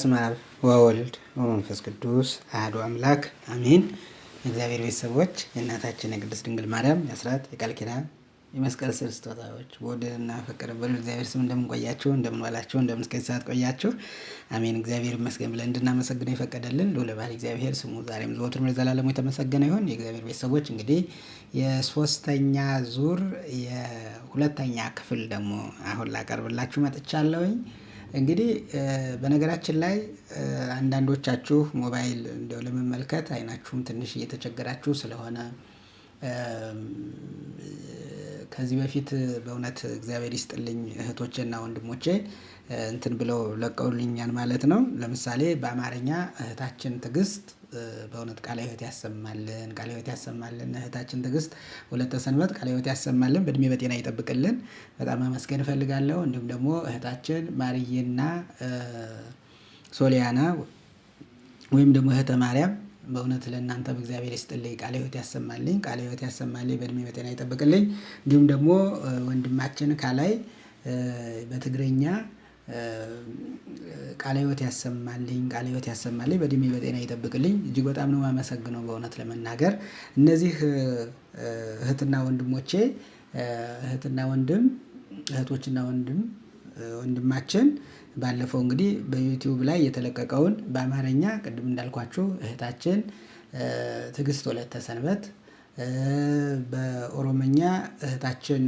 በስመ አብ ወወልድ ወመንፈስ ቅዱስ አሐዱ አምላክ አሜን። እግዚአብሔር ቤተሰቦች የእናታችን የቅድስት ድንግል ማርያም የአስራት የቃል ኪዳን የመስቀል ስር ስጦታዎች በወደደና በፈቀደ በእግዚአብሔር ስም እንደምንቆያችሁ እንደምንዋላችሁ እንደምን እስከ ሰዓት ቆያችሁ። አሜን። እግዚአብሔር ይመስገን ብለን እንድናመሰግነው የፈቀደልን ልዑለ ባሕርይ እግዚአብሔር ስሙ ዛሬም ዘወትርም ለዘላለሙ የተመሰገነ ይሁን። የእግዚአብሔር ቤተሰቦች እንግዲህ የሶስተኛ ዙር የሁለተኛ ክፍል ደግሞ አሁን ላቀርብላችሁ መጥቻለሁኝ። እንግዲህ በነገራችን ላይ አንዳንዶቻችሁ ሞባይል እንደው ለመመልከት አይናችሁም ትንሽ እየተቸገራችሁ ስለሆነ ከዚህ በፊት በእውነት እግዚአብሔር ይስጥልኝ እህቶቼና ወንድሞቼ እንትን ብለው ለቀውልኛል ማለት ነው። ለምሳሌ በአማርኛ እህታችን ትዕግስት በእውነት ቃለ ሕይወት ያሰማልን፣ ቃለ ሕይወት ያሰማልን። እህታችን ትዕግስት ወለተ ሰንበት ቃለ ሕይወት ያሰማልን፣ በእድሜ በጤና ይጠብቅልን። በጣም ማመስገን እፈልጋለሁ። እንዲሁም ደግሞ እህታችን ማርዬና ሶሊያና ወይም ደግሞ እህተ ማርያም በእውነት ለእናንተ በእግዚአብሔር ይስጥልኝ፣ ቃለ ሕይወት ያሰማልኝ፣ ቃለ ሕይወት ያሰማልኝ፣ በእድሜ በጤና ይጠብቅልኝ። እንዲሁም ደግሞ ወንድማችን ካላይ በትግረኛ ቃለ ሕይወት ያሰማልኝ፣ ቃለ ሕይወት ያሰማልኝ፣ በእድሜ በጤና ይጠብቅልኝ። እጅግ በጣም ነው የማመሰግነው በእውነት ለመናገር እነዚህ እህትና ወንድሞቼ እህቶችና ወንድማችን ባለፈው እንግዲህ በዩቲዩብ ላይ የተለቀቀውን በአማርኛ ቅድም እንዳልኳችሁ እህታችን ትዕግስት ወለተ ሰንበት፣ በኦሮምኛ እህታችን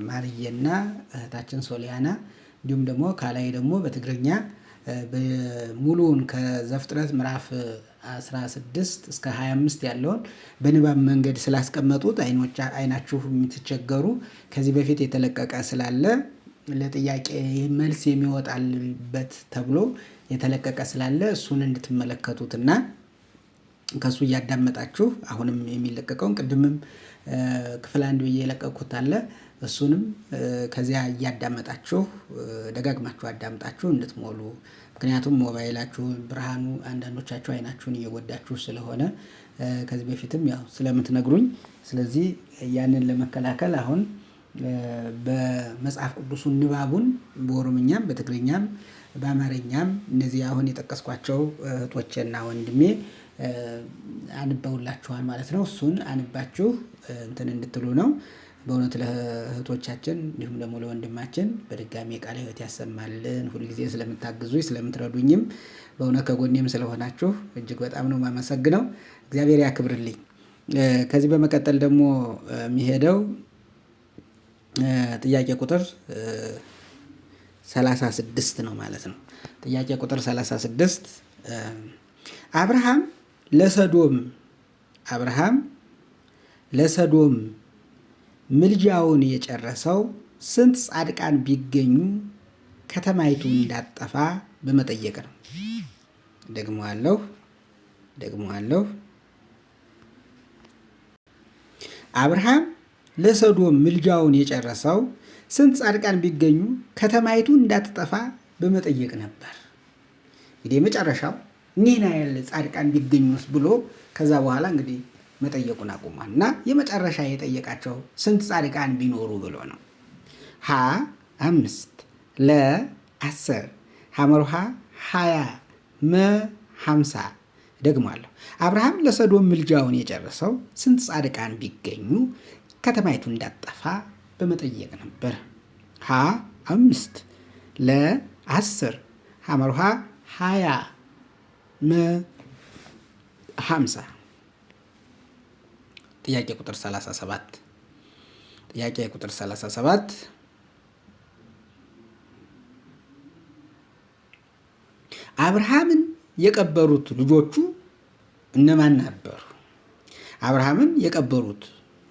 ማርዬና እህታችን ሶሊያና እንዲሁም ደግሞ ካላይ ደግሞ በትግርኛ ሙሉውን ከዘፍጥረት ምዕራፍ 16 እስከ 25 ያለውን በንባብ መንገድ ስላስቀመጡት አይናችሁ የምትቸገሩ ከዚህ በፊት የተለቀቀ ስላለ ለጥያቄ መልስ የሚወጣልበት ተብሎ የተለቀቀ ስላለ እሱን እንድትመለከቱትና ከሱ እያዳመጣችሁ አሁንም የሚለቀቀውን ቅድምም ክፍል 1 ብዬ የለቀኩት አለ እሱንም ከዚያ እያዳመጣችሁ ደጋግማችሁ አዳምጣችሁ እንድትሞሉ። ምክንያቱም ሞባይላችሁ ብርሃኑ አንዳንዶቻችሁ አይናችሁን እየጎዳችሁ ስለሆነ ከዚህ በፊትም ያው ስለምትነግሩኝ፣ ስለዚህ ያንን ለመከላከል አሁን በመጽሐፍ ቅዱሱ ንባቡን በኦሮምኛም በትግርኛም በአማርኛም እነዚህ አሁን የጠቀስኳቸው እህቶቼና ወንድሜ አንበውላችኋል ማለት ነው። እሱን አንባችሁ እንትን እንድትሉ ነው። በእውነት ለእህቶቻችን እንዲሁም ደግሞ ለወንድማችን በድጋሚ ቃለ ሕይወት ያሰማልን። ሁልጊዜ ስለምታግዙኝ ስለምትረዱኝም በእውነት ከጎኔም ስለሆናችሁ እጅግ በጣም ነው የማመሰግነው። እግዚአብሔር ያክብርልኝ። ከዚህ በመቀጠል ደግሞ የሚሄደው ጥያቄ ቁጥር 36 ነው ማለት ነው። ጥያቄ ቁጥር 36 አብርሃም ለሰዶም ምልጃውን የጨረሰው ስንት ጻድቃን ቢገኙ ከተማይቱ እንዳጠፋ በመጠየቅ ነው። ደግሞአለሁ። አብርሃም ለሰዶም ምልጃውን የጨረሰው ስንት ጻድቃን ቢገኙ ከተማይቱ እንዳትጠፋ በመጠየቅ ነበር። እንግዲህ የመጨረሻው እኒህን ያህል ጻድቃን ቢገኙስ ብሎ ከዛ በኋላ እንግዲህ መጠየቁን አቁሟል እና የመጨረሻ የጠየቃቸው ስንት ጻድቃን ቢኖሩ ብሎ ነው። ሀ 5 ለ 10 ሐመርሃ 20 መ 50 ደግሞአለሁ። አብርሃም ለሰዶም ምልጃውን የጨረሰው ስንት ጻድቃን ቢገኙ ከተማይቱ እንዳትጠፋ በመጠየቅ ነበር። ሀ 5 ለ 10 ሐመርሃ 20 መ 50 ጥያቄ ቁጥር 37 አብርሃምን የቀበሩት ልጆቹ እነማን ነበሩ? አብርሃምን የቀበሩት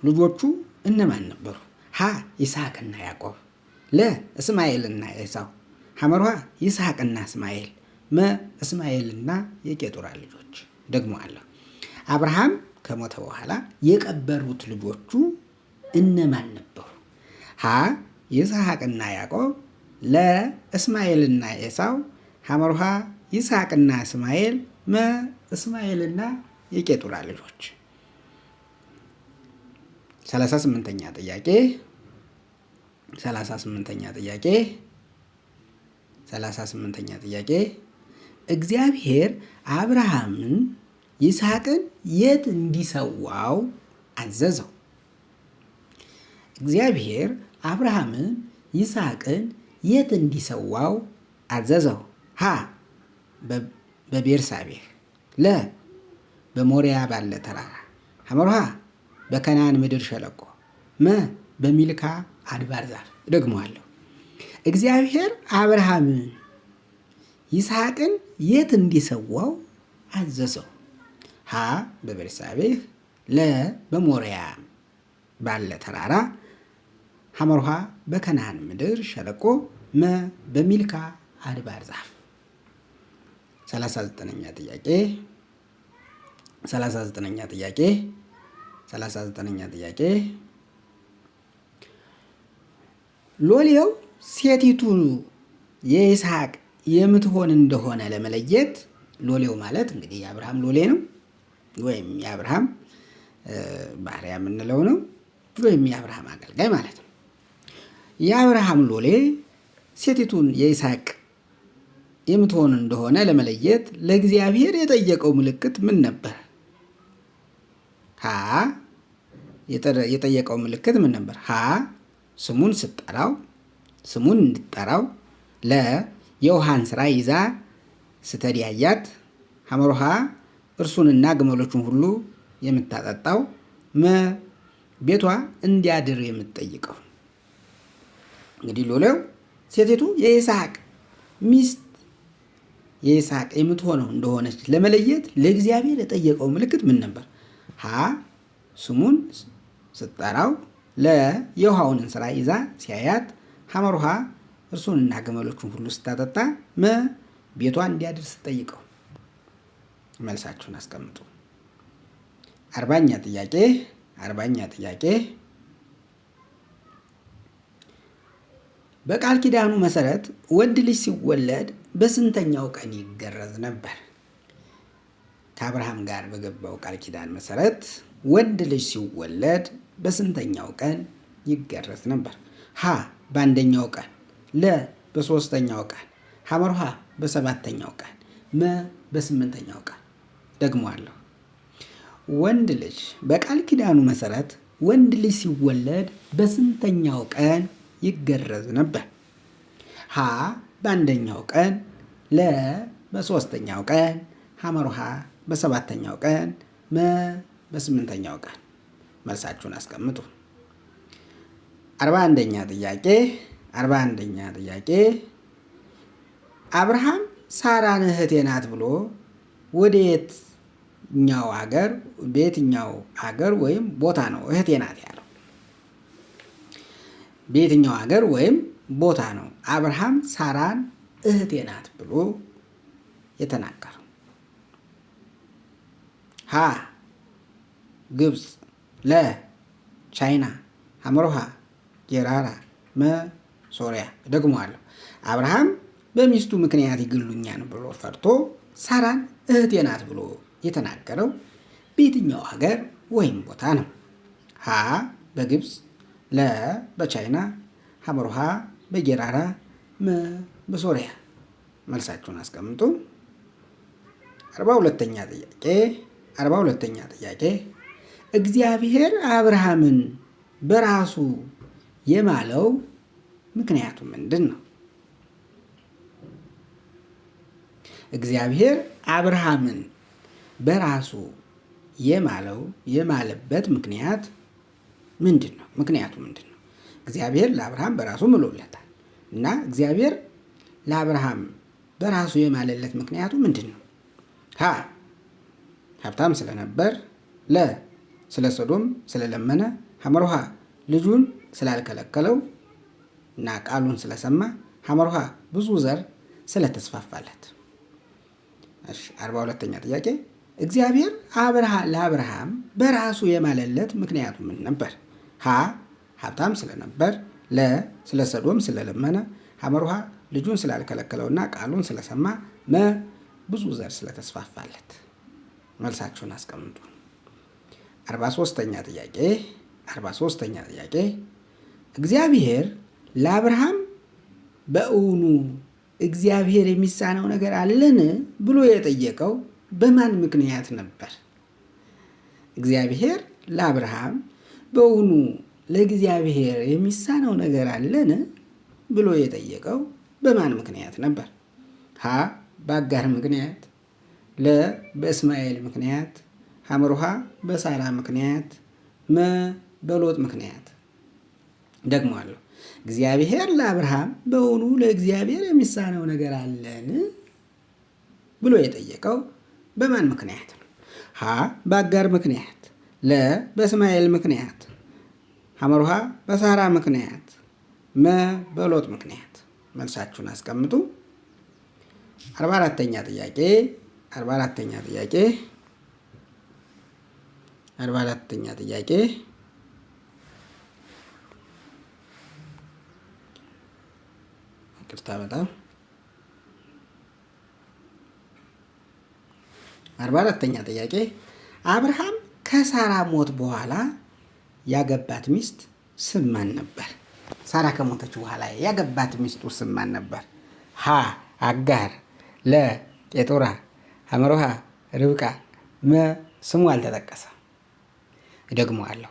ልጆቹ እነማን ነበሩ? ሀ ይስሐቅና ያዕቆብ፣ ለ እስማኤልና ኤሳው፣ ሐመርሃ ይስሐቅና እስማኤል፣ መ እስማኤልና የቄጡራ ልጆች። ደግሞአለሁ። አብርሃም ከሞተ በኋላ የቀበሩት ልጆቹ እነማን ነበሩ? ሀ ይስሐቅና ያዕቆብ፣ ለ እስማኤልና ኤሳው፣ ሐመርሃ ይስሐቅና እስማኤል፣ መ እስማኤልና የቄጡራ ልጆች። 38ኛ ጥያቄ 38ኛ ጥያቄ እግዚአብሔር አብርሃምን ይስሐቅን የት እንዲሰዋው አዘዘው? እግዚአብሔር አብርሃምን ይስሐቅን የት እንዲሰዋው አዘዘው? ሀ በቤርሳቤህ፣ ለ በሞሪያ ባለ ተራራ፣ ሐመርሃ በከናን ምድር ሸለቆ፣ መ በሚልካ አድባር ዛፍ። ደግሞአለሁ። እግዚአብሔር አብርሃምን ይስሐቅን የት እንዲሰዋው አዘዘው? ሀ በቤርሳቤህ፣ ለ በሞሪያ ባለ ተራራ፣ ሐመርሃ በከናን ምድር ሸለቆ፣ መ በሚልካ አድባር ዛፍ። 39ኛ ጥያቄ 39ኛ ጥያቄ 39ኛ ጥያቄ ሎሌው ሴቲቱ የይስሐቅ የምትሆን እንደሆነ ለመለየት፣ ሎሌው ማለት እንግዲህ የአብርሃም ሎሌ ነው፣ ወይም የአብርሃም ባሪያ የምንለው ነው፣ ወይም የአብርሃም አገልጋይ ማለት ነው። የአብርሃም ሎሌ ሴቲቱን የይስሐቅ የምትሆን እንደሆነ ለመለየት ለእግዚአብሔር የጠየቀው ምልክት ምን ነበር? ሀ የጠየቀው ምልክት ምን ነበር? ሀ ስሙን እንድጠራው፣ ለ የውሃን ስራ ይዛ ስተዲያያት፣ ሐመርሃ እርሱንና ግመሎቹን ሁሉ የምታጠጣው፣ መ ቤቷ እንዲያድር የምትጠይቀው። እንግዲህ ሎሌው ሴቲቱ የይስሐቅ ሚስት የይስሐቅ የምትሆነው እንደሆነች ለመለየት ለእግዚአብሔር የጠየቀው ምልክት ምን ነበር? ሀ ስሙን ስትጠራው፣ ለ የውሃውን እንስራ ይዛ ሲያያት፣ ሐመርሃ እርሱንና ግመሎቹን ሁሉ ስታጠጣ፣ መ ቤቷ እንዲያድር ስትጠይቀው። መልሳችሁን አስቀምጡ። 40ኛ ጥያቄ በቃል ኪዳኑ መሰረት ወንድ ልጅ ሲወለድ በስንተኛው ቀን ይገረዝ ነበር? ከአብርሃም ጋር በገባው ቃል ኪዳን መሰረት ወንድ ልጅ ሲወለድ በስንተኛው ቀን ይገረዝ ነበር? ሀ በአንደኛው ቀን፣ ለ በሶስተኛው ቀን፣ ሐመርሃ በሰባተኛው ቀን፣ መ በስምንተኛው ቀን። ደግሞአለሁ። ወንድ ልጅ በቃል ኪዳኑ መሰረት ወንድ ልጅ ሲወለድ በስንተኛው ቀን ይገረዝ ነበር? ሀ በአንደኛው ቀን፣ ለ በሶስተኛው ቀን፣ ሐመርሃ በሰባተኛው ቀን፣ መ በስምንተኛው ቀን። መልሳችሁን አስቀምጡ። 41ኛ ጥያቄ አብርሃም ሳራን እህቴ ናት ብሎ በየትኛው ሀገር ወይም ቦታ ነው እህቴ ናት ያለው? በየትኛው ሀገር ወይም ቦታ ነው አብርሃም ሳራን እህቴ ናት ብሎ የተናገረው? ሀ ግብፅ፣ ለ ቻይና፣ ሐመርሃ ጌራራ፣ መ ሶሪያ። ደግሞአለሁ። አብርሃም በሚስቱ ምክንያት ይገሉኛል ብሎ ፈርቶ ሳራን እህቴ ናት ብሎ የተናገረው በየትኛው ሀገር ወይም ቦታ ነው? ሀ በግብፅ፣ ለ በቻይና፣ ሐመርሃ በጌራራ፣ መ በሶሪያ። መልሳችሁን አስቀምጡ። 42ኛ ጥያቄ እግዚአብሔር አብርሃምን በራሱ የማለው ምክንያቱ ምንድን ነው? እግዚአብሔር አብርሃምን በራሱ የማለበት ምክንያት ምንድን ነው? ምክንያቱ ምንድን ነው? እግዚአብሔር ለአብርሃም በራሱ ምሎለታል እና እግዚአብሔር ለአብርሃም በራሱ የማለለት ምክንያቱ ምንድን ነው? ሀ ሀብታም ስለነበር፣ ለ ስለ ሶዶም ስለለመነ፣ ሐመርሃ ልጁን ስላልከለከለው እና ቃሉን ስለሰማ፣ ሐመርሃ ብዙ ዘር ስለተስፋፋለት። 42ኛ ጥያቄ እግዚአብሔር ለአብርሃም በራሱ የማለለት ምክንያቱ ምን ነበር? ሀ ሀብታም ስለነበር፣ ለ ስለ ሶዶም ስለለመነ፣ ሐመርሃ ልጁን ስላልከለከለውና ቃሉን ስለሰማ፣ መ ብዙ ዘር ስለተስፋፋለት። መልሳችሁን አስቀምጡ። 43ኛ ጥያቄ እግዚአብሔር ለአብርሃም በእውኑ እግዚአብሔር የሚሳነው ነገር አለን ብሎ የጠየቀው በማን ምክንያት ነበር? እግዚአብሔር ለአብርሃም በውኑ ለእግዚአብሔር የሚሳነው ነገር አለን ብሎ የጠየቀው በማን ምክንያት ነበር? ሀ በአጋር ምክንያት፣ ለ በእስማኤል ምክንያት፣ ሐመሩሃ በሳራ ምክንያት፣ መ በሎጥ ምክንያት። ደግሞአለሁ። እግዚአብሔር ለአብርሃም በውኑ ለእግዚአብሔር የሚሳነው ነገር አለን ብሎ የጠየቀው በማን ምክንያት ነው? ሀ በአጋር ምክንያት፣ ለ በእስማኤል ምክንያት፣ ሐመሩሃ በሳራ ምክንያት፣ መ በሎጥ ምክንያት። መልሳችሁን አስቀምጡ። 44ኛ ጥያቄ 44ኛ ጥያቄ 44ኛ ጥያቄ ይቅርታ በጣም 44ኛ ጥያቄ አብርሃም ከሳራ ሞት በኋላ ያገባት ሚስት ስም ማን ነበር? ሳራ ከሞተች በኋላ ያገባት ሚስቱ ስም ማን ነበር? ሀ አጋር፣ ለ ቄጡራ፣ ሐመሩሃ ርብቃ፣ መ ስሙ አልተጠቀሰም። እደግመዋለሁ።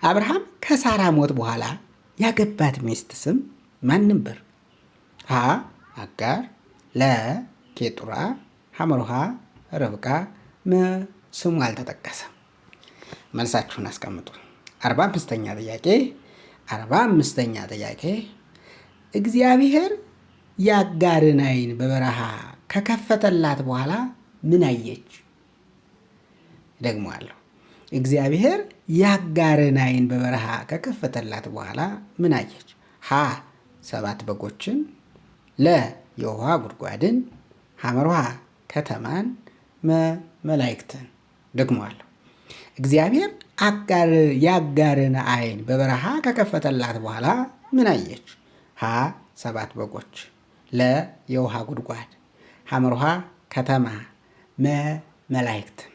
አብርሃም ከሳራ ሞት በኋላ ያገባት ሚስት ስም ማን ነበር? ሀ አጋር፣ ለ ቄጡራ፣ ሐመሩሃ ርብቃ፣ መ ስሙ አልተጠቀሰም። መልሳችሁን አስቀምጡ። 45ኛ ጥያቄ 45ኛ ጥያቄ እግዚአብሔር የአጋርን ዓይን በበረሃ ከከፈተላት በኋላ ምን አየች? ደግሞአለሁ። እግዚአብሔር የአጋርን ዓይን በበረሃ ከከፈተላት በኋላ ምን አየች? ሀ 7 በጎችን፣ ለ የውሃ ጉድጓድን፣ ሐመሩሃ ከተማን፣ መ መላእክትን። ደግሞአለሁ። እግዚአብሔር የአጋርን ዓይን በበረሃ ከከፈተላት በኋላ ምን አየች? ሀ 7 በጎች፣ ለ የውሃ ጉድጓድ፣ ሐመሩሃ ከተማ፣ መ መላእክትን።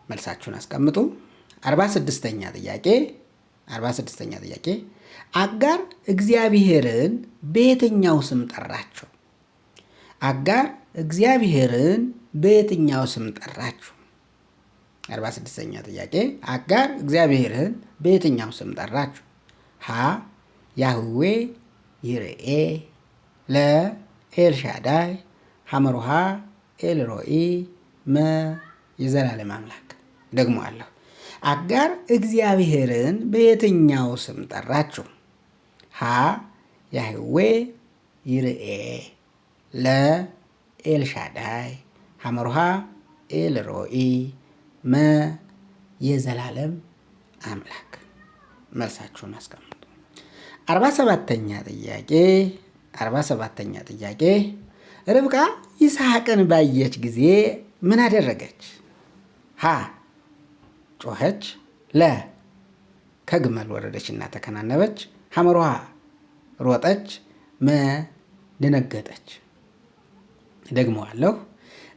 መልሳችሁን አስቀምጡ። 46ኛ ጥያቄ 46ኛ ጥያቄ አጋር እግዚአብሔርን በየትኛው ስም ጠራችው? አጋር እግዚአብሔርን በየትኛው ስም ጠራችው? 46ኛ ጥያቄ አጋር እግዚአብሔርን በየትኛው ስም ጠራችው? ሀ ያህዌ ይርኤ፣ ለ ኤልሻዳይ፣ ሐመሩሃ ኤልሮኢ፣ መ የዘላለም አምላክ። ደግሞአለሁ። አጋር እግዚአብሔርን በየትኛው ስም ጠራችው? ሀ ያህዌ ይርኤ፣ ለ ኤልሻዳይ፣ ሐመሩሃ ኤልሮኢ፣ መ የዘላለም አምላክ። መልሳችሁን አስቀምጡ። 47ኛ ጥያቄ 47ኛ ጥያቄ ርብቃ ይስሐቅን ባየች ጊዜ ምን አደረገች? ሀ ጮኸች፣ ለ ከግመል ወረደችና ተከናነበች፣ ሐመሩሃ ሮጠች፣ መ ደነገጠች። ደግሞአለሁ።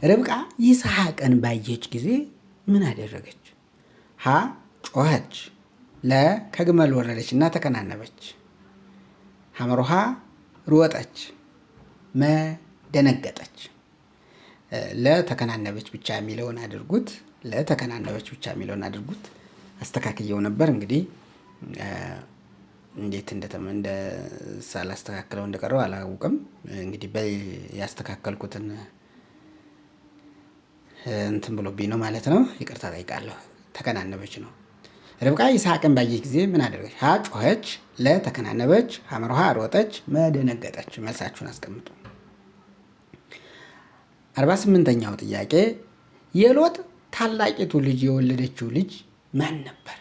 ርብቃ ይስሐቅን ባየች ጊዜ ምን አደረገች? ሀ ጮኸች፣ ለ ከግመል ወረደችና ተከናነበች፣ ሐመሩሃ ሮጠች፣ መ ደነገጠች። ለተከናነበች ብቻ የሚለውን አድርጉት። ለተከናነበች ብቻ የሚለውን አድርጉት። አስተካክየው ነበር እንግዲህ እንዴት እንደ ሳላስተካክለው እንደቀረው አላውቅም። እንግዲህ ያስተካከልኩትን እንትን ብሎብኝ ነው ማለት ነው። ይቅርታ ጠይቃለሁ። ተከናነበች ነው። ርብቃ ይስሐቅን ባየች ጊዜ ምን አደረገች? ሀ ጮኸች፣ ለ ተከናነበች፣ ሐመሩሃ ሮጠች፣ መ ደነገጠች። መልሳችሁን አስቀምጡ። 48ኛው ጥያቄ የሎጥ ታላቂቱ ልጅ የወለደችው ልጅ ማን ነበር?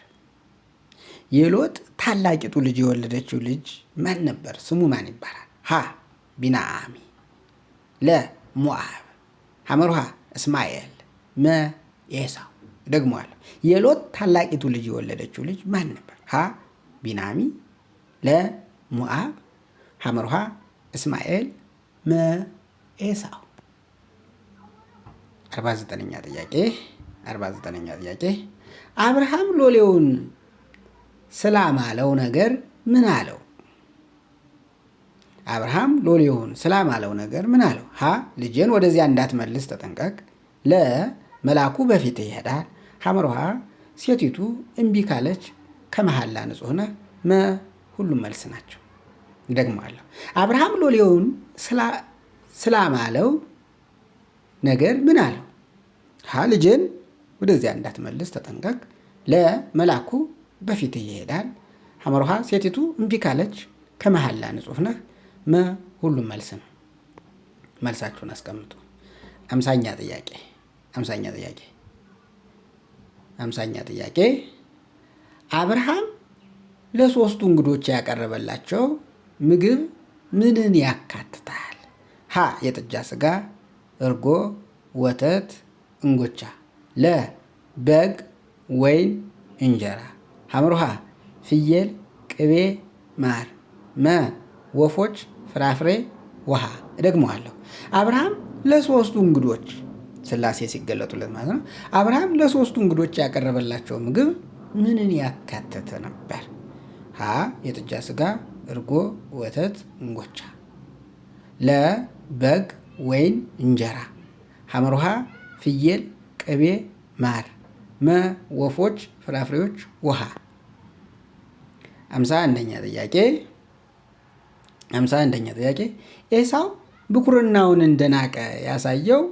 የሎጥ ታላቂቱ ልጅ የወለደችው ልጅ ማን ነበር? ስሙ ማን ይባላል? ሀ ቢንዓሚ፣ ለ ሞዓብ፣ ሐመሩሃ እስማኤል፣ መ ኤሳው። ደግሞአለሁ። የሎጥ ታላቂቱ ልጅ የወለደችው ልጅ ማን ነበር? ሀ ቢንዓሚ፣ ለ ሞዓብ፣ ሐመሩሃ እስማኤል፣ መ ኤሳው። 49ኛ ጥያቄ 49ኛ ጥያቄ አብርሃም ሎሌውን ስላማለው ነገር ምን አለው? አብርሃም ሎሌውን ስላማለው ነገር ምን አለው? ሀ ልጄን ወደዚያ እንዳትመልስ ተጠንቀቅ። ለ መልአኩ በፊት ይሄዳል። ሐመርሃ ሴቲቱ እምቢ ካለች ከመሐላ ንጹሕ ነህ። መ ሁሉም መልስ ናቸው። ደግሞአለሁ። አብርሃም ሎሌውን ስላማለው ነገር ምን አለው? ሀ ልጄን ወደዚያ እንዳትመልስ ተጠንቀቅ። ለመልአኩ በፊት ይሄዳል። ሐመርሃ ሴቲቱ እምቢ ካለች ከመሐላ ንጹሕ ነህ። መ ሁሉም መልስ ነው። መልሳችሁን አስቀምጡ። አምሳኛ ጥያቄ አብርሃም ለሶስቱ እንግዶች ያቀረበላቸው ምግብ ምንን ያካትታል? ሀ የጥጃ ስጋ፣ እርጎ፣ ወተት፣ እንጎቻ። ለ በግ፣ ወይን፣ እንጀራ። ሐመርሃ ፍየል፣ ቅቤ፣ ማር። መ ወፎች፣ ፍራፍሬ፣ ውሃ። እደግመዋለሁ። አብርሃም ለሶስቱ እንግዶች ሥላሴ ሲገለጡለት ማለት ነው። አብርሃም ለሶስቱ እንግዶች ያቀረበላቸው ምግብ ምንን ያካተተ ነበር? ሀ የጥጃ ስጋ፣ እርጎ፣ ወተት፣ እንጎቻ። ለ በግ፣ ወይን፣ እንጀራ። ሐመርሃ ፍየል፣ ቅቤ፣ ማር። መ ወፎች፣ ፍራፍሬዎች፣ ውሃ። 51ኛ ጥያቄ ኤሳው ብኩርናውን እንደናቀ ያሳየው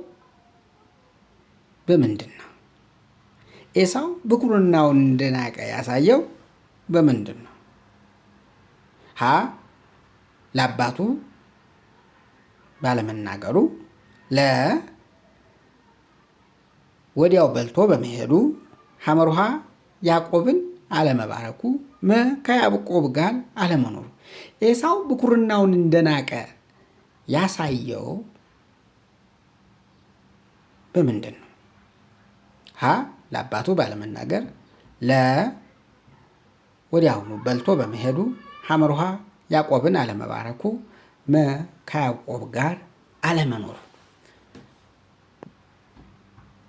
በምንድን ነው? ኤሳው ብኩርናውን እንደናቀ ያሳየው በምንድን ነው? ሀ ለአባቱ ባለመናገሩ። ለ ወዲያው በልቶ በመሄዱ። ሐመርሃ ያዕቆብን አለመባረኩ። መ ከያዕቆብ ጋር አለመኖሩ። ኤሳው ብኩርናውን እንደናቀ ያሳየው በምንድን ነው? ሀ ለአባቱ ባለመናገር። ለ ወዲያውኑ በልቶ በመሄዱ። ሐመርሃ ያዕቆብን አለመባረኩ። መ ከያዕቆብ ጋር አለመኖሩ።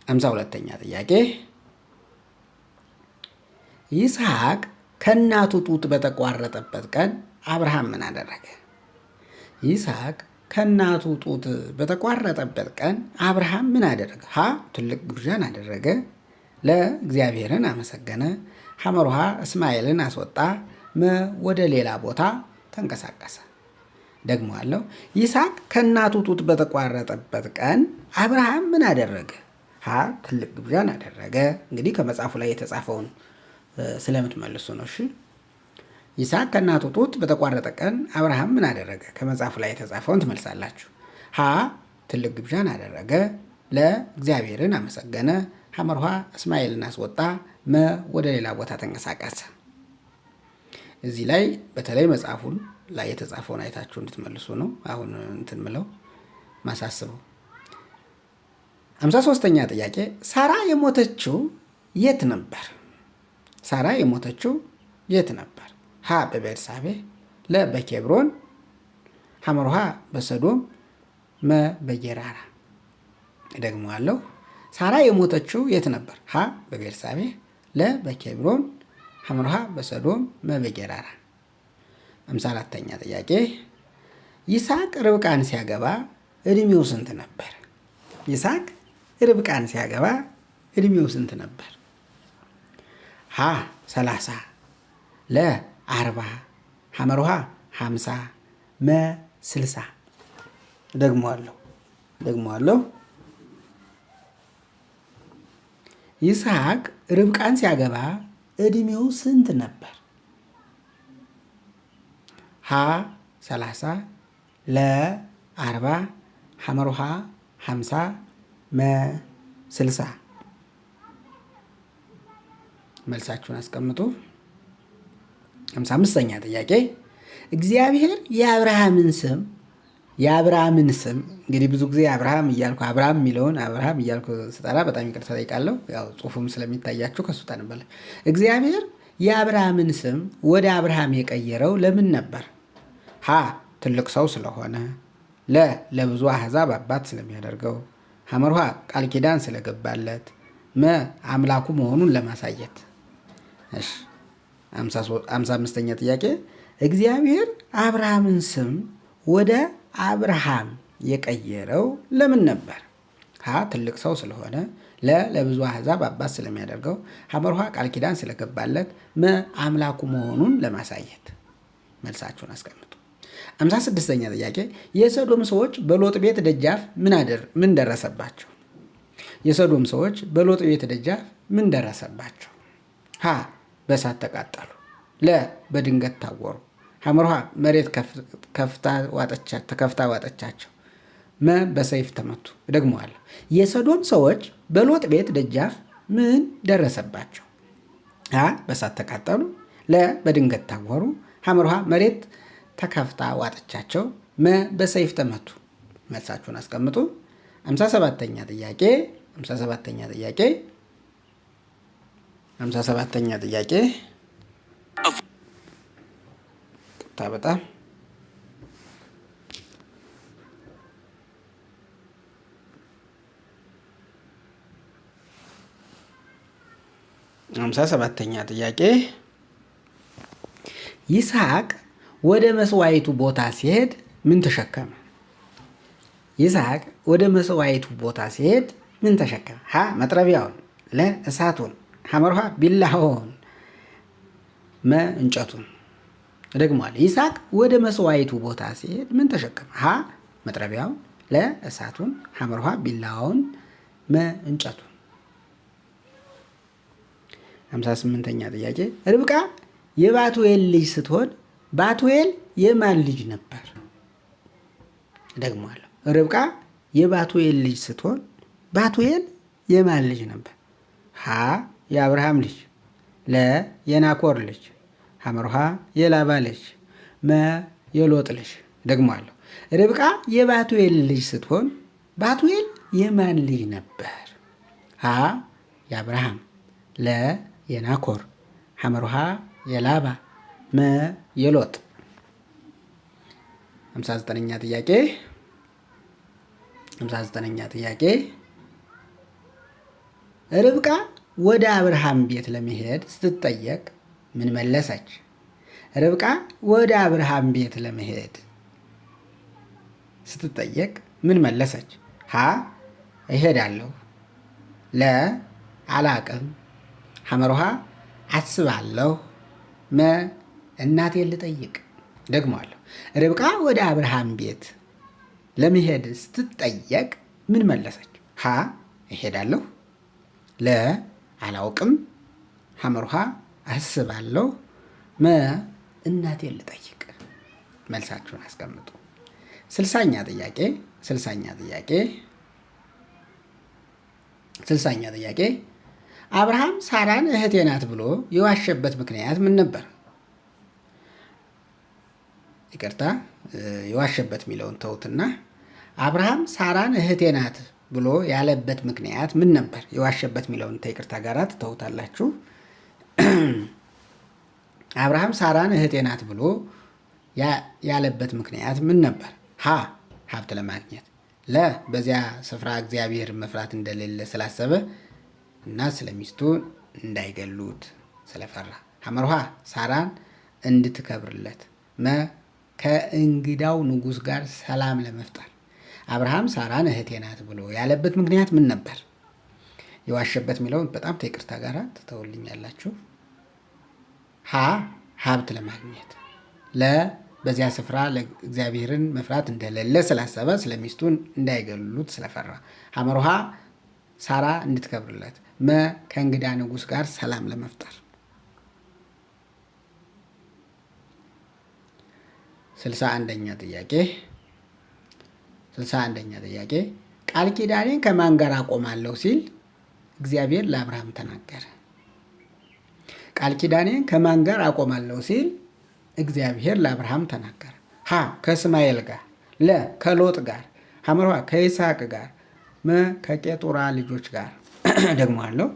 52ኛ ጥያቄ ይስሐቅ ከእናቱ ጡት በተቋረጠበት ቀን አብርሃም ምን አደረገ? ይስሐቅ ከእናቱ ጡት በተቋረጠበት ቀን አብርሃም ምን አደረገ? ሀ ትልቅ ግብዣን አደረገ። ለ እግዚአብሔርን አመሰገነ። ሐመርሃ እስማኤልን አስወጣ። መ ወደ ሌላ ቦታ ተንቀሳቀሰ። ደግሞአለሁ። ይስሐቅ ከእናቱ ጡት በተቋረጠበት ቀን አብርሃም ምን አደረገ? ሀ ትልቅ ግብዣን አደረገ። እንግዲህ ከመጽሐፉ ላይ የተጻፈውን ስለምትመልሱ ነው። እሺ ይስሐቅ ከእናቱ ጡት በተቋረጠ ቀን አብርሃም ምን አደረገ? ከመጽሐፉ ላይ የተጻፈውን ትመልሳላችሁ። ሀ ትልቅ ግብዣን አደረገ። ለ እግዚአብሔርን አመሰገነ። ሐመርሃ እስማኤልን አስወጣ። መ ወደ ሌላ ቦታ ተንቀሳቀሰ። እዚህ ላይ በተለይ መጽሐፉን ላይ የተጻፈውን አይታችሁ እንድትመልሱ ነው አሁን እንትን ምለው ማሳስበው። 53ኛ ጥያቄ ሳራ የሞተችው የት ነበር? ሳራ የሞተችው የት ነበር? ሀ በቤርሳቤ። ለ በኬብሮን። ሐመርሃ በሰዶም። መ በጌራራ። ደግሞአለሁ። ሳራ የሞተችው የት ነበር? ሀ በቤርሳቤ። ለ በኬብሮን። ሐመርሃ በሰዶም። መ በጌራራ። 54ኛ ጥያቄ ይስሐቅ ርብቃን ሲያገባ እድሜው ስንት ነበር? ይስሐቅ ርብቃን ሲያገባ እድሜው ስንት ነበር? ሀ 30። ለ 40። ሐመርሃ 50። መ 60። ደግሞአለሁ። ይስሐቅ ርብቃን ሲያገባ እድሜው ስንት ነበር? ሀ 30። ለ 40። ሐመርሃ 50። መ 60። መልሳችሁን አስቀምጡ። 55ኛ ጥያቄ እግዚአብሔር የአብርሃምን ስም እንግዲህ ብዙ ጊዜ አብርሃም እያልኩ ስጠራ በጣም ይቅርታ ጠይቃለሁ። ያው ጽሑፉም ስለሚታያችሁ ከሱ ታነባለች። እግዚአብሔር የአብርሃምን ስም ወደ አብርሃም የቀየረው ለምን ነበር? ሀ ትልቅ ሰው ስለሆነ። ለ ለብዙ አሕዛብ አባት ስለሚያደርገው። ሐመርሃ ቃል ኪዳን ስለገባለት። መ አምላኩ መሆኑን ለማሳየት። እሺ 55ኛ ጥያቄ እግዚአብሔር አብርሃምን ስም ወደ አብርሃም የቀየረው ለምን ነበር? ሀ ትልቅ ሰው ስለሆነ፣ ለብዙ አሕዛብ አባት ስለሚያደርገው፣ ሐመርሃ ቃል ኪዳን ስለገባለት፣ አምላኩ መሆኑን ለማሳየት። መልሳችሁን አስቀምጡ። 56ኛ ጥያቄ የሰዶም ሰዎች በሎጥ ቤት ደጃፍ ምን ደረሰባቸው? የሰዶም ሰዎች በሎጥ ቤት ደጃፍ ምን ደረሰባቸው? ሀ በእሳት ተቃጠሉ፣ በድንገት ታወሩ፣ ሐመርሃ መሬት ከፍታ ዋጠቻቸው፣ በሰይፍ ተመቱ። እደግመዋለሁ። የሰዶም ሰዎች በሎጥ ቤት ደጃፍ ምን ደረሰባቸው? ሀ በእሳት ተቃጠሉ፣ በድንገት ታወሩ፣ ሐመርሃ መሬት ተከፍታ ዋጠቻቸው፣ በሰይፍ ተመቱ። መልሳችሁን አስቀምጡ። 57ኛ ጥያቄ 57ኛ ጥያቄ በጣም 57ኛ ጥያቄ ይስሐቅ ወደ መስዋዕቱ ቦታ ሲሄድ ምን ተሸከመ? ይስሐቅ ወደ መስዋዕቱ ቦታ ሲሄድ ምን ተሸከመ? ሀ መጥረቢያውን፣ እሳቱን፣ ሐመርሃ ቢላውን፣ እንጨቱን። እደግመዋለሁ። ይስሐቅ ወደ መስዋዕቱ ቦታ ሲሄድ ምን ተሸከመ? ሀ መጥረቢያውን፣ እሳቱን፣ ሐመርሃ ቢላውን፣ እንጨቱን። 58ኛ ጥያቄ ርብቃ የባቱኤል ልጅ ስትሆን ባቱኤል የማን ልጅ ነበር? እደግመዋለሁ። ርብቃ የባቱኤል ልጅ ስትሆን ባቱኤል የማን ልጅ ነበር? ሀ የአብርሃም ልጅ፣ የናኮር ልጅ፣ ሐመርሃ የላባ ልጅ፣ የሎጥ ልጅ። እደግመዋለሁ። ርብቃ የባቱኤል ልጅ ስትሆን ባቱኤል የማን ልጅ ነበር? ሀ የአብርሃም፣ የናኮር፣ ሐመርሃ የላባ፣ የሎጥ። 59ኛ ጥያቄ 59ኛ ጥያቄ ርብቃ ወደ አብርሃም ቤት ለመሄድ ስትጠየቅ ምን መለሰች? ርብቃ ወደ አብርሃም ቤት ለመሄድ ስትጠየቅ ምን መለሰች? ሀ እሄዳለሁ፣ አላቅም፣ ሐመርሃ አስባለሁ፣ እናቴን ልጠይቅ። ደግሞአለሁ። ርብቃ ወደ አብርሃም ቤት ለመሄድ ስትጠየቅ ምን መለሰች? ሀ እሄዳለሁ፣ አላውቅም፣ ሐመርሃ አስባለሁ፣ እናቴን ልጠይቅ። መልሳችሁን አስቀምጡ። 60ኛ ጥያቄ 60ኛ ጥያቄ አብርሃም ሳራን እህቴ ናት ብሎ የዋሸበት ምክንያት ምን ነበር? ይቅርታ፣ የዋሸበት የሚለውን ተውትና አብርሃም ሳራን እህቴ ናት ብሎ ያለበት ምክንያት ምን ነበር? የዋሸበት የሚለውን ከይቅርታ ጋር ትተውታላችሁ። አብርሃም ሳራን እህቴ ናት ብሎ ያለበት ምክንያት ምን ነበር? ሀ ሀብት ለማግኘት፣ በዚያ ስፍራ እግዚአብሔር መፍራት እንደሌለ ስላሰበ እና ስለሚስቱ እንዳይገሉት ስለፈራ፣ ሐመርሃ ሳራን እንድትከብርለት፣ ከእንግዳው ንጉሥ ጋር ሰላም ለመፍጠር። አብርሃም ሳራን እህቴ ናት ብሎ ያለበት ምክንያት ምን ነበር? የዋሸበት የሚለውን በጣም ከይቅርታ ጋር ትተውልኛላችሁ። ሀ ሀብት ለማግኘት፣ በዚያ ስፍራ ለእግዚአብሔርን መፍራት እንደሌለ ስላሰበ ስለሚስቱ እንዳይገሉት ስለፈራ፣ ሐመርሃ ሳራ እንድትከብርለት፣ ከእንግዳ ንጉሥ ጋር ሰላም ለመፍጠር። 61ኛ ጥያቄ ቃል ኪዳኔን ከማን ጋር አቆማለሁ ሲል እግዚአብሔር ለአብርሃም ተናገረ? ቃል ኪዳኔን ከማን ጋር አቆማለሁ ሲል እግዚአብሔር ለአብርሃም ተናገረ። ሀ ከእስማኤል ጋር፣ ከሎጥ ጋር፣ ሐመርሃ ከይስሐቅ ጋር፣ ከቄጡራ ልጆች ጋር። ደግሞ አለው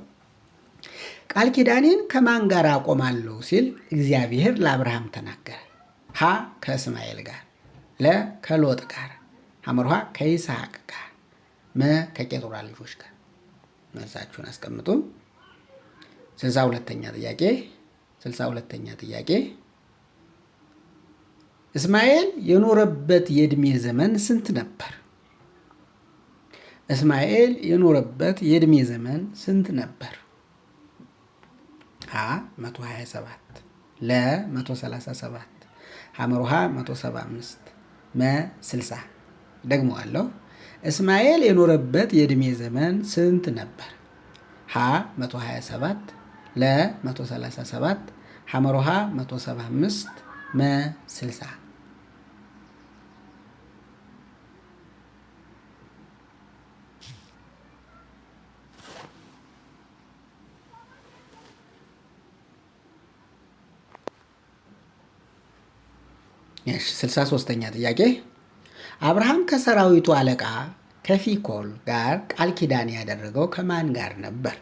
ቃል ኪዳኔን ከማን ጋር አቆማለሁ ሲል እግዚአብሔር ለአብርሃም ተናገረ። ሀ ከእስማኤል ጋር፣ ከሎጥ ጋር፣ ሐመርሃ ከይስሐቅ ጋር፣ ከቄጡራ ልጆች ጋር። መልሳችሁን አስቀምጡ። 62ኛ ጥያቄ እስማኤል የኖረበት የዕድሜ ዘመን ስንት ነበር? እስማኤል የኖረበት የዕድሜ ዘመን ስንት ነበር? ሀ 127 ለ 137 ሐመሩሃ 175 መ 60 ደግመዋለሁ። እስማኤል የኖረበት የዕድሜ ዘመን ስንት ነበር? ሀ 127 ለ 137 ሐመሩሃ 175 መ 60 63ኛ ጥያቄ አብርሃም ከሰራዊቱ አለቃ ከፊኮል ጋር ቃል ኪዳን ያደረገው ከማን ጋር ነበር?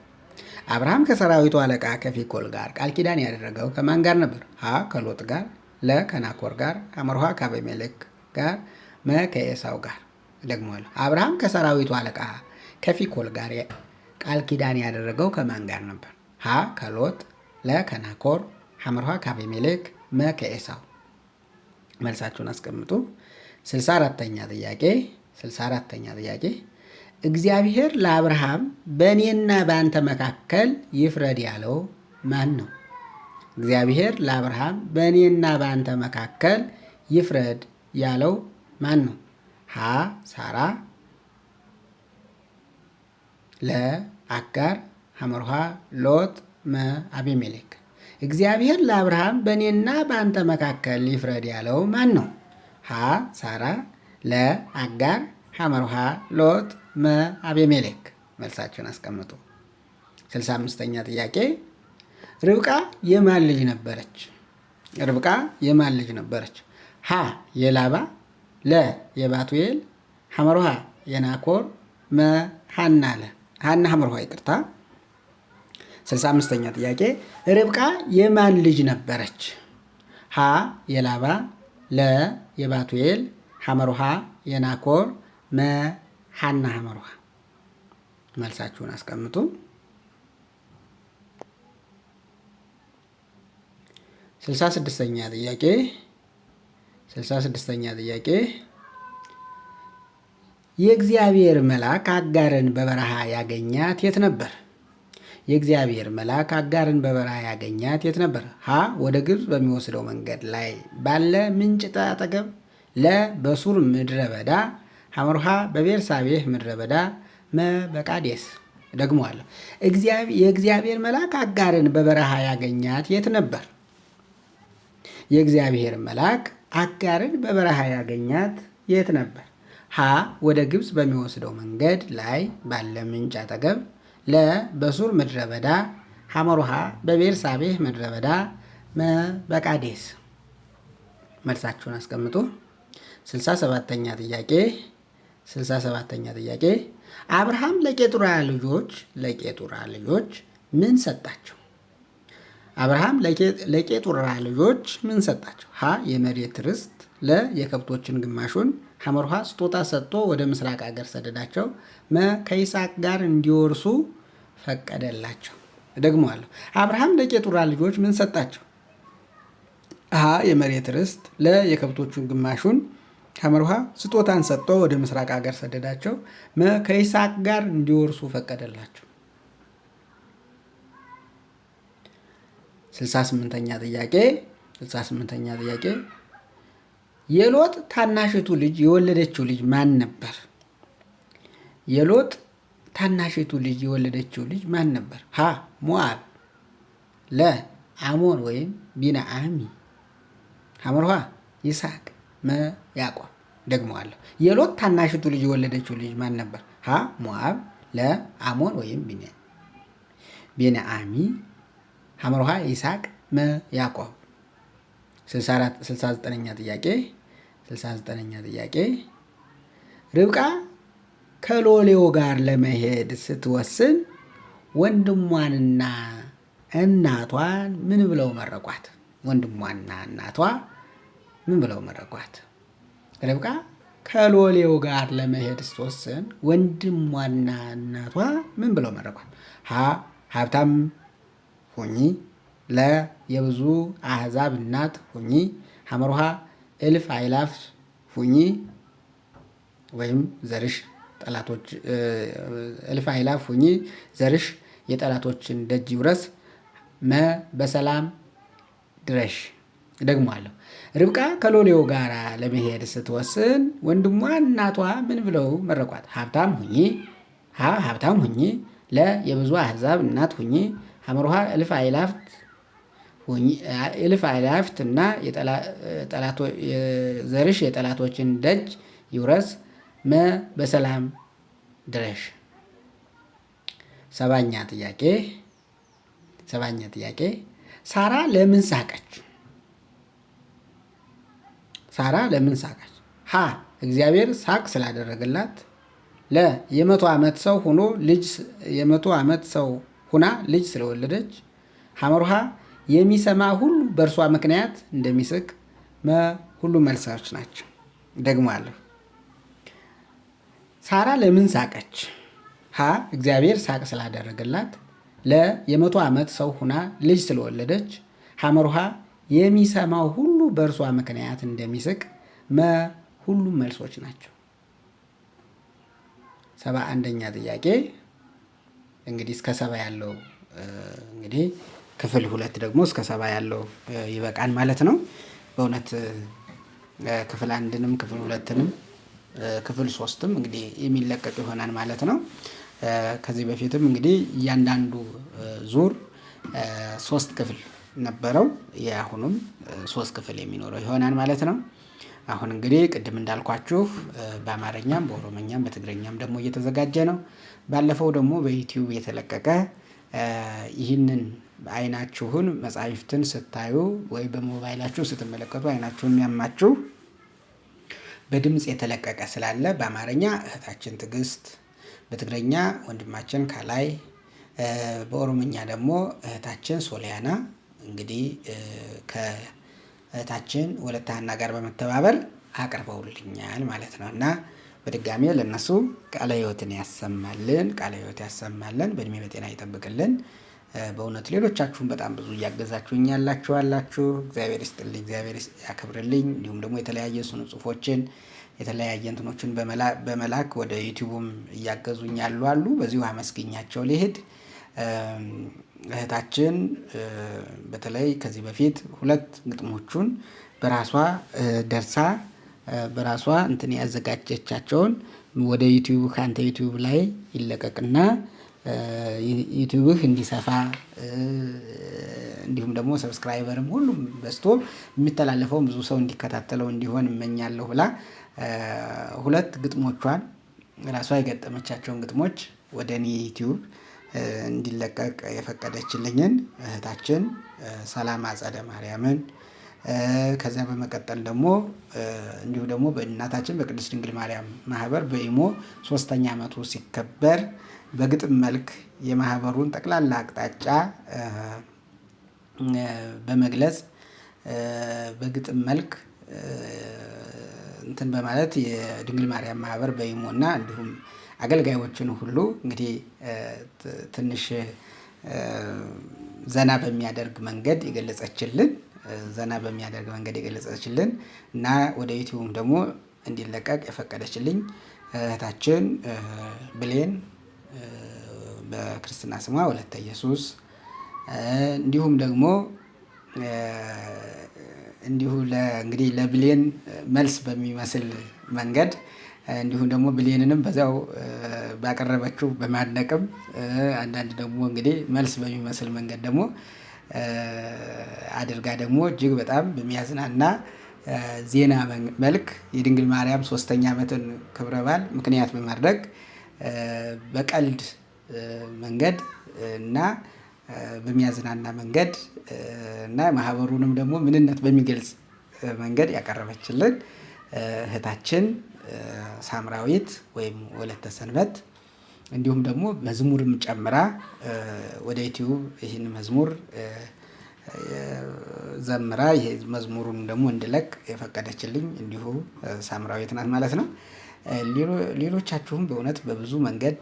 አብርሃም ከሰራዊቱ አለቃ ከፊኮል ጋር ቃል ኪዳን ያደረገው ከማን ጋር ነበር? ሀ ከሎጥ ጋር፣ ለ ከናኮር ጋር፣ ሐመሩሃ ከአቤሜሌክ ጋር፣ መ ከኤሳው ጋር። ደግሞዋለሁ። አብርሃም ከሰራዊቱ አለቃ ከፊኮል ጋር ቃል ኪዳን ያደረገው ከማን ጋር ነበር? ሀ ከሎጥ፣ ለ ከናኮር፣ ሐመሩሃ ከአቤሜሌክ፣ መ ከኤሳው። መልሳችሁን አስቀምጡ። 64ኛ ጥያቄ እግዚአብሔር ለአብርሃም በእኔና በአንተ መካከል ይፍረድ ያለው ማን ነው? እግዚአብሔር ለአብርሃም በእኔና በአንተ መካከል ይፍረድ ያለው ማን ነው? ሀ ሳራ፣ ለ አጋር፣ ሐመሩሃ ሎጥ፣ መ አቤሜሌክ። እግዚአብሔር ለአብርሃም በእኔና በአንተ መካከል ይፍረድ ያለው ማን ነው? ሀ ሳራ፣ ለ አጋር፣ ሐመሩሃ ሎጥ፣ መ አቤሜሌክ። መልሳችሁን አስቀምጡ። 65ኛ ጥያቄ ርብቃ የማን ልጅ ነበረች? ርብቃ የማን ልጅ ነበረች? ሀ የላባ፣ ለ የባቱኤል፣ ሐመሩሃ የናኮር፣ መ ሐና ሐመሩሃ ይቅርታ። 65ኛ ጥያቄ ርብቃ የማን ልጅ ነበረች? ሀ የላባ፣ ለ የባቱኤል፣ ሐመሩሃ የናኮር፣ መ ሐና ሐመሩሃ። መልሳችሁን አስቀምጡ። 66ኛ ጥያቄ የእግዚአብሔር መልአክ አጋርን በበረሃ ያገኛት የት ነበር? የእግዚአብሔር መልአክ አጋርን በበረሃ ያገኛት የት ነበር? ሀ ወደ ግብፅ በሚወስደው መንገድ ላይ ባለ ምንጭ አጠገብ፣ ለ በሱር ምድረ በዳ፣ ሐመሩሃ በቤርሳቤህ ምድረ በዳ፣ መ በቃዴስ። ደግሞአለሁ። የእግዚአብሔር መልአክ አጋርን በበረሃ ያገኛት የት ነበር? የእግዚአብሔር መልአክ አጋርን በበረሃ ያገኛት የት ነበር? ሀ ወደ ግብፅ በሚወስደው መንገድ ላይ ባለ ምንጭ አጠገብ፣ ለ በሱር ምድረ በዳ፣ ሐመሩሃ በቤርሳቤህ ምድረ በዳ፣ መ በቃዴስ። መልሳችሁን አስቀምጡ። 67ኛ ጥያቄ አብርሃም ለቄጡራ ልጆች ምን ሰጣቸው? አብርሃም ለቄጡራ ልጆች ምን ሰጣቸው? ሀ የመሬት ርስት፣ ለ የከብቶችን ግማሹን፣ ሐመሩሃ ስጦታ ሰጥቶ ወደ ምስራቅ አገር ሰደዳቸው፣ መ ከይስሐቅ ጋር እንዲወርሱ ፈቀደላቸው። ደግሞአለሁ። አብርሃም ለቄጡራ ልጆች ምን ሰጣቸው? ሀ የመሬት ርስት፣ ለ የከብቶቹን ግማሹን፣ ሐመሩሃ ስጦታን ሰጥቶ ወደ ምስራቅ አገር ሰደዳቸው፣ መ ከይስሐቅ ጋር እንዲወርሱ ፈቀደላቸው። 68ኛ ጥያቄ የሎጥ ታናሽቱ ልጅ የወለደችው ልጅ ማን ነበር? የሎጥ ታናሽቱ ልጅ የወለደችው ልጅ ማን ነበር? ሀ ሞዓብ፣ ለ አሞን ወይም ቢንዓሚ፣ ሐመሩሃ ይስሐቅ፣ መ ያዕቆብ። ደግሞአለሁ። የሎጥ ታናሽቱ ልጅ የወለደችው ልጅ ማን ነበር? ሀ ሞዓብ፣ ለ አሞን ወይም ቢንዓሚ፣ ሐመሩሃ ይስሐቅ፣ መ ያዕቆብ። 69ኛ ጥያቄ ርብቃ ከሎሌው ጋር ለመሄድ ስትወስን ወንድሟንና እናቷን ምን ብለው መረቋት? ወንድሟና እናቷ ምን ብለው መረቋት? ርብቃ ከሎሌው ጋር ለመሄድ ስትወስን ወንድሟና እናቷ ምን ብለው መረቋት? ሀ ሀብታም ሁኚ፣ ለ የብዙ አሕዛብ እናት ሁኚ፣ ሐመሩሃ እልፍ አእላፍ ሁኚ ወይም ዘርሽ ጠላቶች እልፍ አእላፍ ሁኚ ዘርሽ የጠላቶችን ደጅ ይውረስ። በሰላም ድረሽ። ደግሞአለሁ። ርብቃ ከሎሌው ጋር ለመሄድ ስትወስን ወንድሟ እናቷ ምን ብለው መረቋት? ሀብታም ሁኚ፣ የብዙ አሕዛብ እናት ሁኚ፣ ሐመርሃ እልፍ አእላፍት እና ዘርሽ የጠላቶችን ደጅ ይውረስ። በሰላም ድረሽ። ሰባኛ ጥያቄ ሳራ ለምን ሳቀች? ሀ እግዚአብሔር ሳቅ ስላደረገላት። የ100 ዓመት ሰው ሁና ልጅ ስለወለደች። ሐመርሃ የሚሰማ ሁሉ በእርሷ ምክንያት እንደሚስቅ። ሁሉ መልሶች ናቸው። ደግሞአለሁ። ሳራ ለምን ሳቀች? ሀ እግዚአብሔር ሳቅ ስላደረገላት። የ100 ዓመት ሰው ሁና ልጅ ስለወለደች። ሐመርሃ የሚሰማው ሁሉ በእርሷ ምክንያት እንደሚስቅ። ሁሉም መልሶች ናቸው። 71ኛ ጥያቄ እንግዲህ እስከ 70 ያለው እንግዲህ ክፍል 2 ደግሞ እስከ 70 ያለው ይበቃል ማለት ነው። በእውነት ክፍል 1ንም ክፍል 2ንም ክፍል 3ም እንግዲህ የሚለቀቅ ይሆናል ማለት ነው። ከዚህ በፊትም እንግዲህ እያንዳንዱ ዙር 3 ክፍል ነበረው። የአሁኑም 3 ክፍል የሚኖረው ይሆናል ማለት ነው። አሁን እንግዲህ ቅድም እንዳልኳችሁ በአማርኛም በኦሮሞኛም በትግረኛም ደግሞ እየተዘጋጀ ነው። ባለፈው ደግሞ በዩቲዩብ የተለቀቀ ይህንን አይናችሁን መጻሕፍትን ስታዩ ወይ በሞባይላችሁ ስትመለከቱ አይናችሁን የሚያማችሁ በድምጽ የተለቀቀ ስላለ በአማርኛ እህታችን ትዕግስት፣ በትግረኛ ወንድማችን ካላይ፣ በኦሮሞኛ ደግሞ እህታችን ሶሊያና እንግዲህ ከእህታችን ወለተ ሐና ጋር በመተባበር አቅርበውልኛል ማለት ነው። እና በድጋሚ ለነሱ ቃለ ሕይወትን ያሰማልን፣ በእድሜ በጤና ይጠብቅልን። በእውነት ሌሎቻችሁም በጣም ብዙ እያገዛችሁኝ ያላችሁ እግዚአብሔር ይስጥልኝ፣ እግዚአብሔር ያክብርልኝ። እንዲሁም ደግሞ የተለያየ ስነ ጽሁፎችን የተለያየ እንትኖችን በመላክ ወደ ዩቲዩብም እያገዙኝ አሉ። በዚሁ አመስግኛቸው ልሄድ። እህታችን በተለይ ከዚህ በፊት 2 ግጥሞቹን በራሷ ደርሳ በራሷ እንትን ያዘጋጀቻቸውን ወደ ዩቲዩብ ካንተ ዩቲዩብ ላይ ይለቀቅና ዩቲዩብህ እንዲሰፋ እንዲሁም ደግሞ ሰብስክራይበርም ሁሉም በዝቶ የሚተላለፈውን ብዙ ሰው እንዲከታተለው እንዲሆን እመኛለሁ ብላ 2 ግጥሞቿን ራሷ የገጠመቻቸውን ግጥሞች ወደ እኔ ዩቲዩብ እንዲለቀቅ የፈቀደችልኝን እህታችን ሰላም አጸደ ማርያምን ከዛ በመቀጠል ደግሞ እንዲሁ ደግሞ በእናታችን በቅድስት ድንግል ማርያም ማህበር በኢሞ 3ኛ ዓመቱ ሲከበር በግጥም መልክ የማህበሩን ጠቅላላ አቅጣጫ በመግለጽ በግጥም መልክ እንትን በማለት የድንግል ማርያም ማህበር በኢሞና እንዲሁም አገልጋዮችን ሁሉ እንግዲህ ትንሽ ዘና በሚያደርግ መንገድ የገለጸችልን እና ወደ ዩቲዩብም ደግሞ እንዲለቀቅ የፈቀደችልኝ እህታችን ብሌን በክርስትና ስሟ ወለተ ኢየሱስ እንዲሁም ደግሞ እንግዲህ ለብሌን መልስ በሚመስል መንገድ እንዲሁም ደግሞ ብሌንንም በዛው ባቀረበችው በማድነቅም አንዳንድ ደግሞ እንግዲህ መልስ በሚመስል መንገድ ደግሞ አድርጋ ደግሞ እጅግ በጣም በሚያዝናና ዜና መልክ የድንግል ማርያም 3ኛ ዓመትን ክብረ በዓል ምክንያት በማድረግ በቀልድ መንገድ እና በሚያዝናና መንገድ እና ማህበሩንም ደግሞ ምንነት በሚገልጽ መንገድ ያቀረበችልን እህታችን ሳምራዊት ወይም ወለተ ሰንበት እንዲሁም ደግሞ መዝሙርም ጨምራ ወደ ዩቲዩብ ይህን መዝሙር ዘምራ ይሄ መዝሙሩን ደግሞ እንድለቅ የፈቀደችልኝ እንዲሁ ሳምራዊት ናት ማለት ነው። ሌሎቻችሁም በእውነት በብዙ መንገድ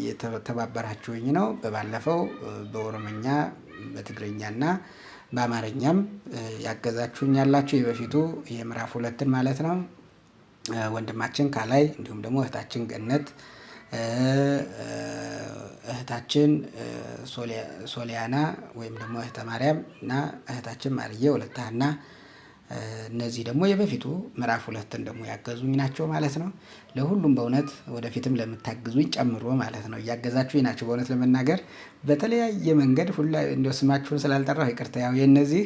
የተባበራችሁኝ ነው። በባለፈው በኦሮሞኛ በትግርኛና በአማርኛም ያገዛችሁኝ ያላችሁ የበፊቱ የምዕራፍ 2ን ማለት ነው ወንድማችን ካላይ እንዲሁም ደግሞ እህታችን ገነት እህታችን ሶሊያና ወይም ደግሞ እህተ ማርያም እና እህታችን ማርዬ ወለተ ሐና እነዚህ ደግሞ የበፊቱ ምዕራፍ 2ን ደግሞ ያገዙኝ ናቸው ማለት ነው። ለሁሉም በእውነት ወደፊትም ለምታግዙኝ ጨምሮ ማለት ነው እያገዛችሁኝ ናቸው። በእውነት ለመናገር በተለያየ መንገድ ሁላ እንደው ስማችሁን ስላልጠራሁ ይቅርታ። ያው የነዚህ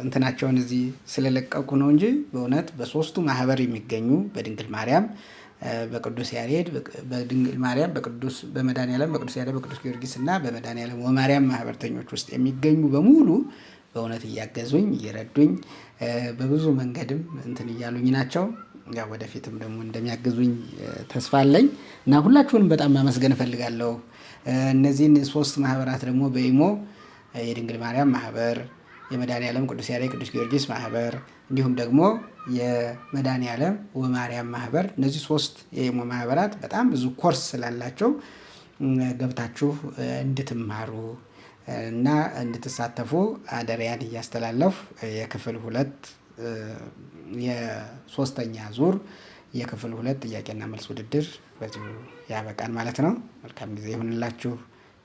እንትናቸውን እዚህ ስለለቀቁ ነው እንጂ በእውነት በሶስቱ ማህበር የሚገኙ በድንግል ማርያም በቅዱስ ያሬድ በድንግል ማርያም በቅዱስ በመድኃኔዓለም በቅዱስ ያሬድ በቅዱስ ጊዮርጊስ እና በመድኃኔዓለም ወማርያም ማህበርተኞች ውስጥ የሚገኙ በሙሉ በእውነት እያገዙኝ እየረዱኝ በብዙ መንገድም እንትን እያሉኝ ናቸው። ያው ወደፊትም ደግሞ እንደሚያግዙኝ ተስፋ አለኝ እና ሁላችሁንም በጣም ማመስገን እፈልጋለሁ። እነዚህን 3 ማህበራት ደግሞ በኢሞ የድንግል ማርያም ማህበር፣ የመድኃኔዓለም ቅዱስ ያሬድ ቅዱስ ጊዮርጊስ ማህበር እንዲሁም ደግሞ የመድኃኔዓለም ወማርያም ማህበር እነዚህ 3 የኢሞ ማህበራት በጣም ብዙ ኮርስ ስላላቸው ገብታችሁ እንድትማሩ እና እንድትሳተፉ አደሪያን እያስተላለፍ የክፍል 2 የሶስተኛ ዙር የክፍል 2 ጥያቄና መልስ ውድድር በዚሁ ያበቃል ማለት ነው። መልካም ጊዜ ይሁንላችሁ።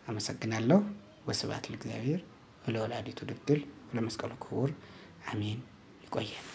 አመሰግናለሁ። ወስብሐት ለእግዚአብሔር ወለወላዲቱ ድንግል ወለመስቀሉ ክቡር አሜን። ይቆየን።